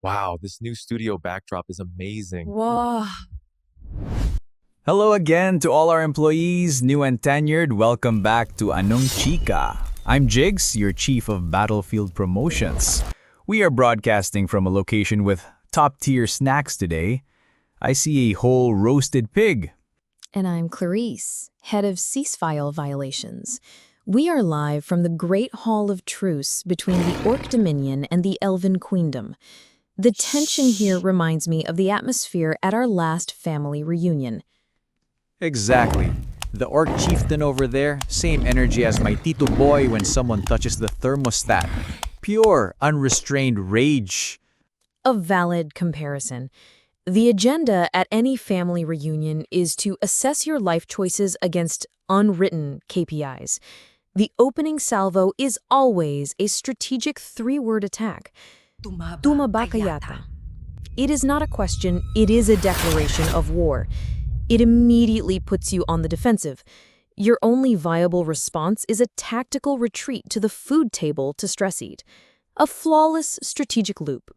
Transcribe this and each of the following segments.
Wow, this new studio backdrop is amazing. Wow. Hello again to all our employees, new and tenured. Welcome back to Anong Chika. I'm Jigs, your chief of battlefield promotions. We are broadcasting from a location with top-tier snacks today. I see a whole roasted pig. And I'm Klarisse, head of ceasefire violations. We are live from the Great Hall of Truce between the Orc Dominion and the Elven Queendom. The tension here reminds me of the atmosphere at our last family reunion. Exactly. The orc chieftain over there, same energy as my Tito boy when someone touches the thermostat. Pure, unrestrained rage. A valid comparison. The agenda at any family reunion is to assess your life choices against unwritten KPIs. The opening salvo is always a strategic three-word attack. Tumaba ka yata. It is not a question, it is a declaration of war. It immediately puts you on the defensive. Your only viable response is a tactical retreat to the food table to stress eat. A flawless strategic loop.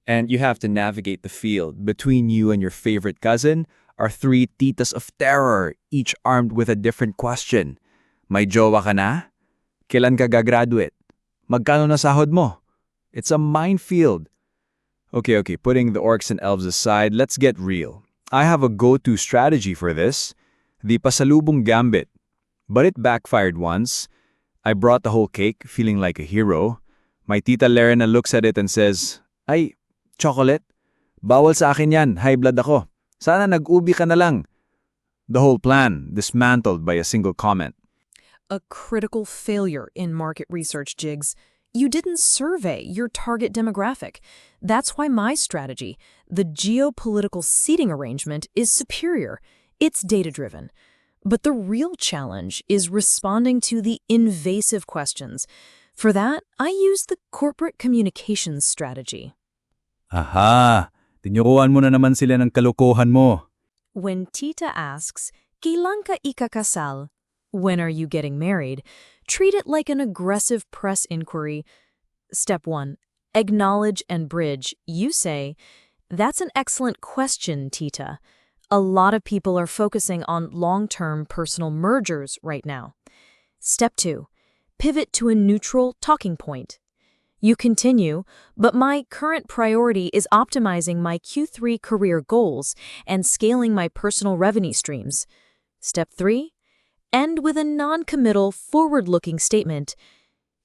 And you have to navigate the field. Between you and your favorite cousin are three Titas of terror, each armed with a different question. May jowa ka na? Kailan ka gagraduate? Magkano na sahod mo? It's a minefield. Okay, putting the orcs and elves aside, let's get real. I have a go-to strategy for this, the pasalubong gambit. But it backfired once. I brought the whole cake, feeling like a hero. My tita Lerna looks at it and says, "Ay, chocolate? Bawal sa akin yan, high blood ako. Sana nag-ubi ka na lang." The whole plan dismantled by a single comment. A critical failure in market research, Jigs. You didn't survey your target demographic. That's why my strategy, the geopolitical seating arrangement, is superior. It's data-driven. But the real challenge is responding to the invasive questions. For that, I use the corporate communications strategy. Aha! Tinuruan mo na naman sila ng kalokohan mo. When Tita asks, "Kailan ka ikakasal?" When are you getting married? Treat it like an aggressive press inquiry. Step 1. Acknowledge and bridge. You say, "That's an excellent question, Tita. A lot of people are focusing on long-term personal mergers right now." Step 2. Pivot to a neutral talking point. You continue, "But my current priority is optimizing my Q3 career goals and scaling my personal revenue streams." Step 3. End with a non-committal, forward-looking statement.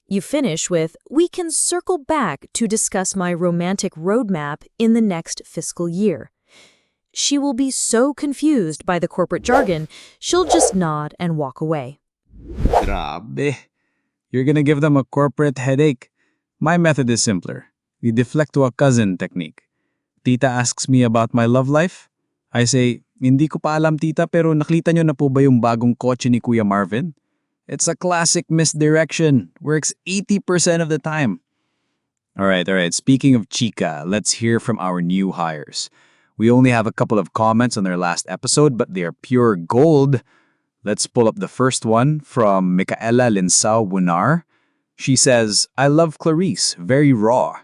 You finish with, "We can circle back to discuss my romantic roadmap in the next fiscal year." She will be so confused by the corporate jargon, she'll just nod and walk away. Grabe. You're gonna give them a corporate headache. My method is simpler. The deflect to a cousin technique. Tita asks me about my love life. I say, "Hindi ko pa alam, tita, pero nakita nyo na po ba yung bagong kotse ni Kuya Marvin?" It's a classic misdirection. Works 80% of the time. All right. Speaking of Chika, let's hear from our new hires. We only have a couple of comments on their last episode, but they are pure gold. Let's pull up the first one from Micaela Linsao Bunar. She says, "I love Klarisse, very raw."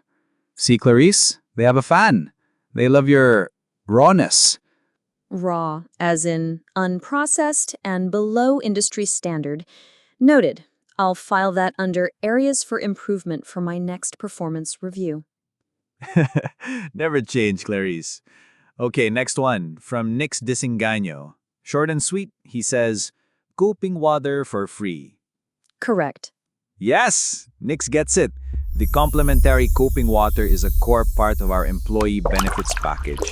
See, Klarisse? They have a fan. They love your rawness. Raw, as in unprocessed and below industry standard. Noted. I'll file that under areas for improvement for my next performance review. Never change, Clarice. Okay, next one from Nix Disengano. Short and sweet, he says, "Coping water for free." Correct. Yes, Nix gets it. The complimentary coping water is a core part of our employee benefits package.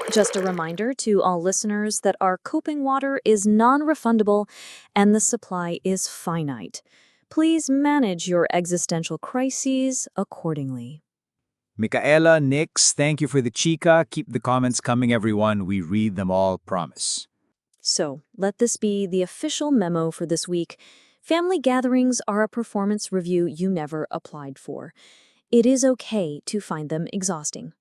Just a reminder to all listeners that our coping water is non-refundable and the supply is finite. Please manage your existential crises accordingly. Micaela, Nix, thank you for the chica. Keep the comments coming, everyone. We read them all, promise. So, let this be the official memo for this week. Family gatherings are a performance review you never applied for. It is okay to find them exhausting.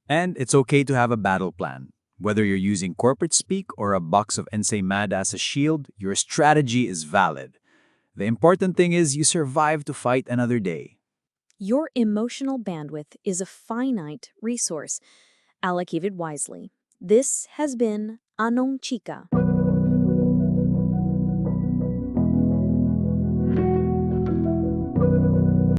And it's okay to have a battle plan. Whether you're using corporate speak or a box of ensaymada as a shield, your strategy is valid. The important thing is you survive to fight another day. Your emotional bandwidth is a finite resource. Allocate it wisely. This has been Anong Chika.